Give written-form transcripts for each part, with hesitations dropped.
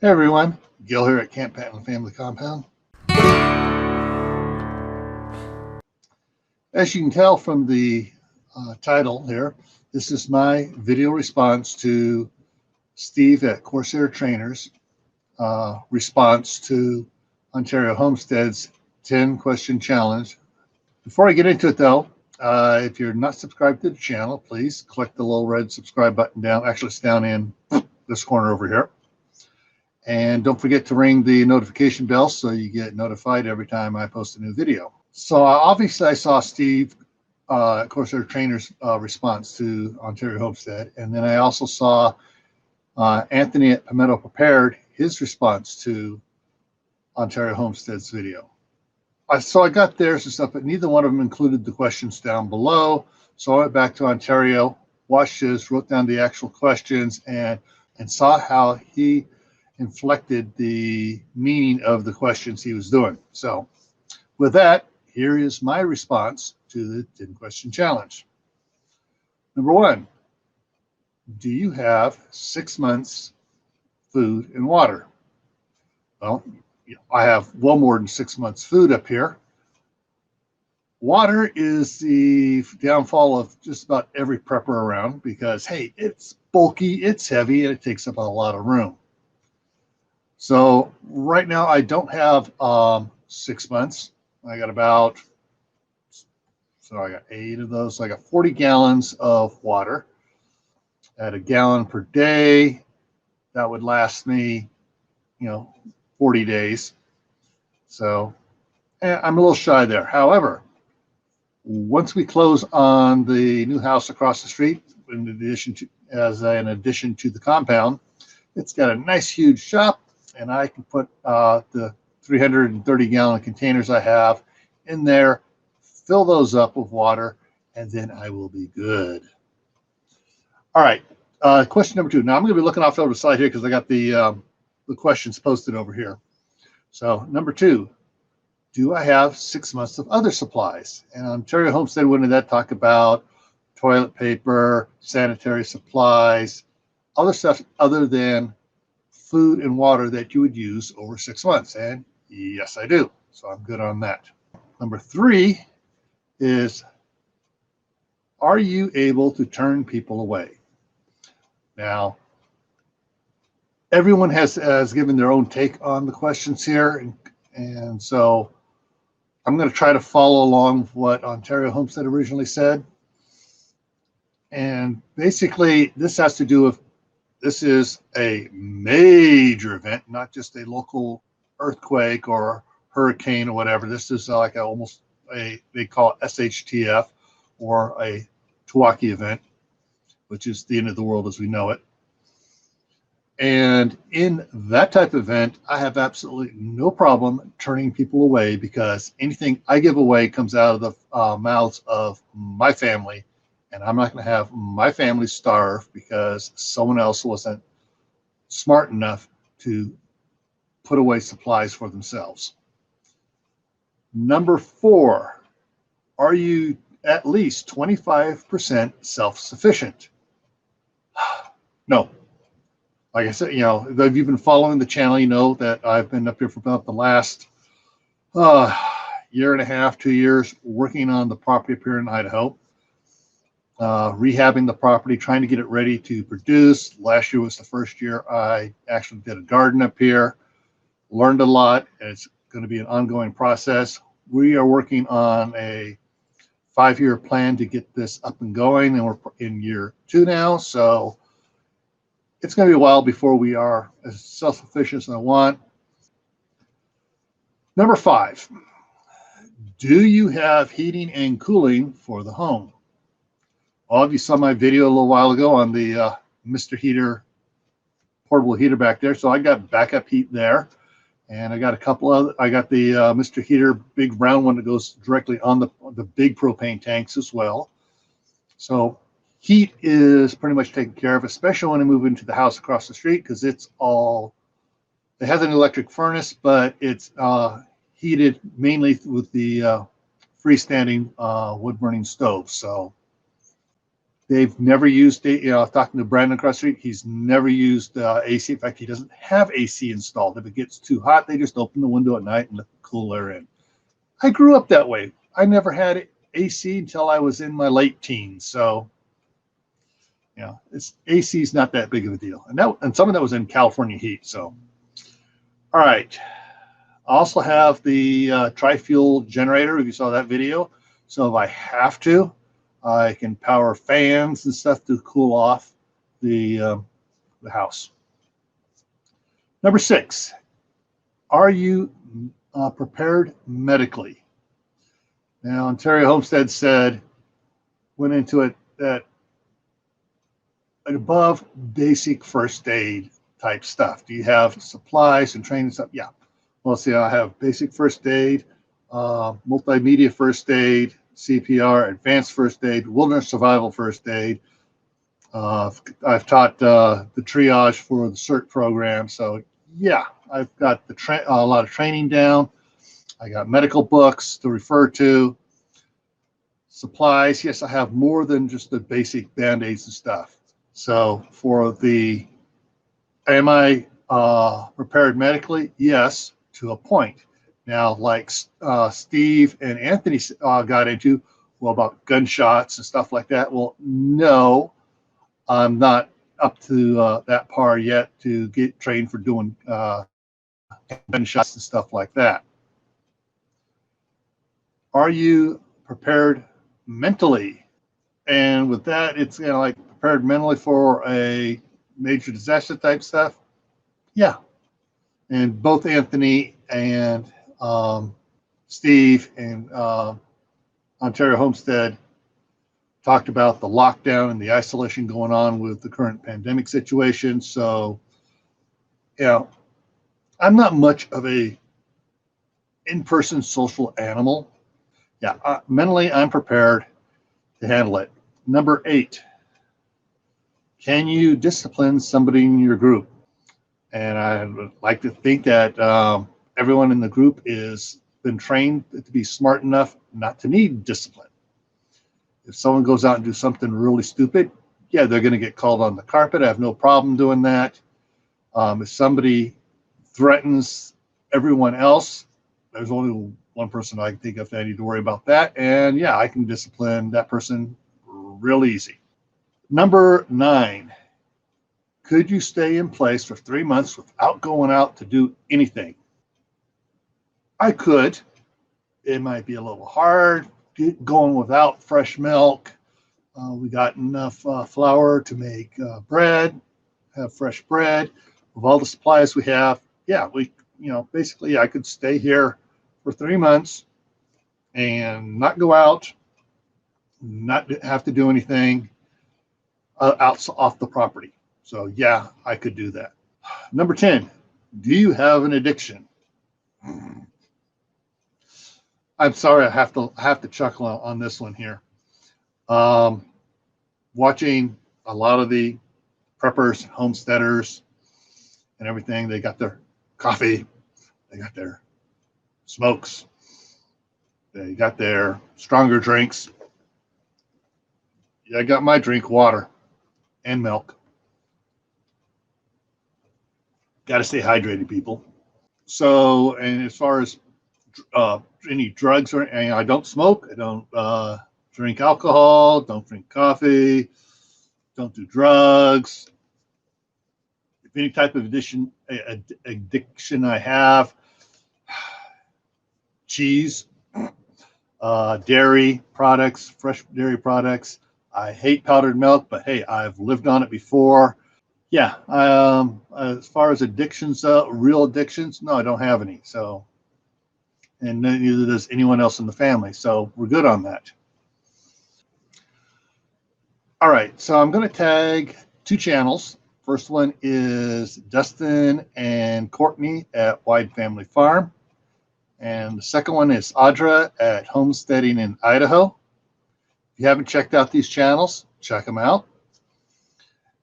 Hey everyone, Gil here at Camppatton Family Compound. As you can tell from the title here, this is my video response to Steve at Corsair Trainers response to Ontario Homestead's 10-question challenge. Before I get into it though, if you're not subscribed to the channel, please click the little red subscribe button down. Actually, it's down in this corner over here. And don't forget to ring the notification bell so you get notified every time I post a new video. So obviously I saw Steve Corsair Trainers response to Ontario Homestead, and then I also saw Anthony at Pimento Prepared, his response to Ontario Homestead's video. So I got theirs and stuff, but neither one of them included the questions down below. So I went back to Ontario, watched his, wrote down the actual questions, and saw how he inflected the meaning of the questions he was doing. So with that, here is my response to the 10-question challenge. Number one, do you have 6 months food and water? Well, I have well more than 6 months food up here. Water is the downfall of just about every prepper around because, hey, it's bulky, it's heavy, and it takes up a lot of room. So right now I don't have 6 months. I got about, so I got 8 of those. So I got 40 gallons of water at a gallon per day. That would last me, 40 days. So I'm a little shy there. However, once we close on the new house across the street, in addition to the compound, it's got a nice huge shop, and I can put the 330-gallon containers I have in there, fill those up with water, and then I will be good. All right, question number 2. Now I'm going to be looking off over the side here because I got the questions posted over here. So number 2, do I have 6 months of other supplies? And Ontario Homestead went into that, talk about toilet paper, sanitary supplies, other stuff other than food and water that you would use over 6 months. And yes, I do. So I'm good on that. Number 3 is, are you able to turn people away? Now, everyone has given their own take on the questions here. And so I'm going to try to follow along what Ontario Homestead originally said. And basically, this has to do with, this is a major event, not just a local earthquake or hurricane or whatever. This is like they call it SHTF, or a Tawaki event, which is the end of the world as we know it. And in that type of event, I have absolutely no problem turning people away because anything I give away comes out of the mouths of my family. And I'm not going to have my family starve because someone else wasn't smart enough to put away supplies for themselves. Number 4, are you at least 25% self-sufficient? No. Like I said, if you've been following the channel, you know that I've been up here for about the last year and a half, 2 years, working on the property up here in Idaho. Rehabbing the property, trying to get it ready to produce. Last year was the first year I actually did a garden up here. Learned a lot, and it's going to be an ongoing process. We are working on a 5-year plan to get this up and going, and we're in year 2 now. So it's going to be a while before we are as self-sufficient as I want. Number 5, do you have heating and cooling for the home? All of you saw my video a little while ago on the Mr. Heater portable heater back there. So I got backup heat there. And I got a couple of, I got the Mr. Heater big round one that goes directly on the big propane tanks as well. So heat is pretty much taken care of, especially when I move into the house across the street, because it has an electric furnace, but it's heated mainly with the freestanding wood burning stove. So They've never used it. You know, talking to Brandon across the street, he's never used AC. In fact, he doesn't have AC installed. If it gets too hot, they just open the window at night and let the cool air in. I grew up that way. I never had AC until I was in my late teens. So, you know, AC is not that big of a deal. And some of that was in California heat. So, all right. I also have the tri-fuel generator, if you saw that video. So if I have to, I can power fans and stuff to cool off the house. Number 6, are you prepared medically? Now, Ontario Homestead went into it that above basic first aid type stuff. Do you have supplies and training stuff? Yeah. Well, see, I have basic first aid, multimedia first aid, CPR, advanced first aid, wilderness survival first aid. I've taught the triage for the CERT program. So, yeah, I've got a lot of training down. I got medical books to refer to. Supplies, yes, I have more than just the basic Band-Aids and stuff. So for am I prepared medically? Yes, to a point. Now, like Steve and Anthony got into, well, about gunshots and stuff like that. Well, no, I'm not up to that par yet to get trained for doing gunshots and stuff like that. Are you prepared mentally? And with that, it's like prepared mentally for a major disaster type stuff. Yeah. And both Anthony and Steve and Ontario Homestead talked about the lockdown and the isolation going on with the current pandemic situation. So, you know, I'm not much of a in-person social animal. Yeah, mentally, I'm prepared to handle it. Number 8, can you discipline somebody in your group? And I would like to think that everyone in the group is been trained to be smart enough not to need discipline. If someone goes out and do something really stupid, yeah, they're going to get called on the carpet. I have no problem doing that. If somebody threatens everyone else, there's only one person I can think of that I need to worry about that. And yeah, I can discipline that person real easy. Number 9, could you stay in place for 3 months without going out to do anything? I could. It might be a little hard going without fresh milk. We got enough flour to make bread, have fresh bread. With all the supplies we have, yeah, basically I could stay here for 3 months and not go out, not have to do anything off the property. So yeah, I could do that. Number 10, do you have an addiction? I'm sorry, I have to chuckle on this one here. Watching a lot of the preppers, homesteaders, and everything, they got their coffee, they got their smokes, they got their stronger drinks. Yeah, I got my drink, water and milk. Got to stay hydrated, people. So, and as far as any drugs or anything, I don't smoke. I don't drink alcohol. Don't drink coffee. Don't do drugs. If any type of addiction I have, cheese, dairy products, fresh dairy products. I hate powdered milk, but hey, I've lived on it before. Yeah, as far as addictions, real addictions, no, I don't have any. So, and neither does anyone else in the family. So we're good on that. All right, so I'm going to tag 2 channels. First one is Dustin and Courtney at Wide Family Farm. And the second one is Audra at Homesteading in Idaho. If you haven't checked out these channels, check them out.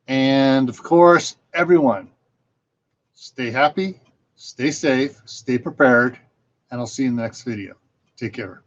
And of course, everyone, stay happy, stay safe, stay prepared, and I'll see you in the next video. Take care.